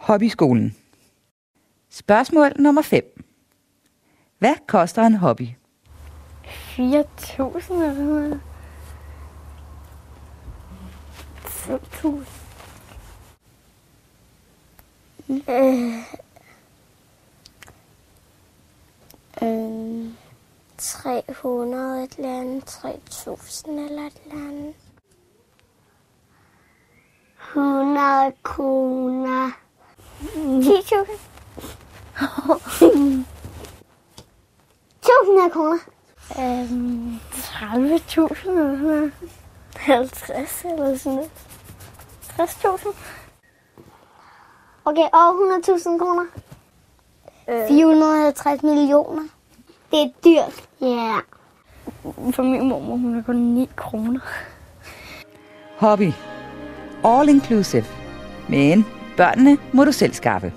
Hobbyskolen. Spørgsmål nummer 5. Hvad koster en hobby? 4.000 eller noget. 5.000. 300 et eller andet, 3.000 eller et eller andet. 100 kroner. 10.000. 200 kroner. 30.000 eller sådan noget. 50 eller sådan noget. 60.000. Okay, over 100.000 kroner. 450 millioner. Det er dyrt. Ja. Yeah. For min mormor, hun er kun 9 kroner. Hobby. All inclusive. Men børnene må du selv skaffe.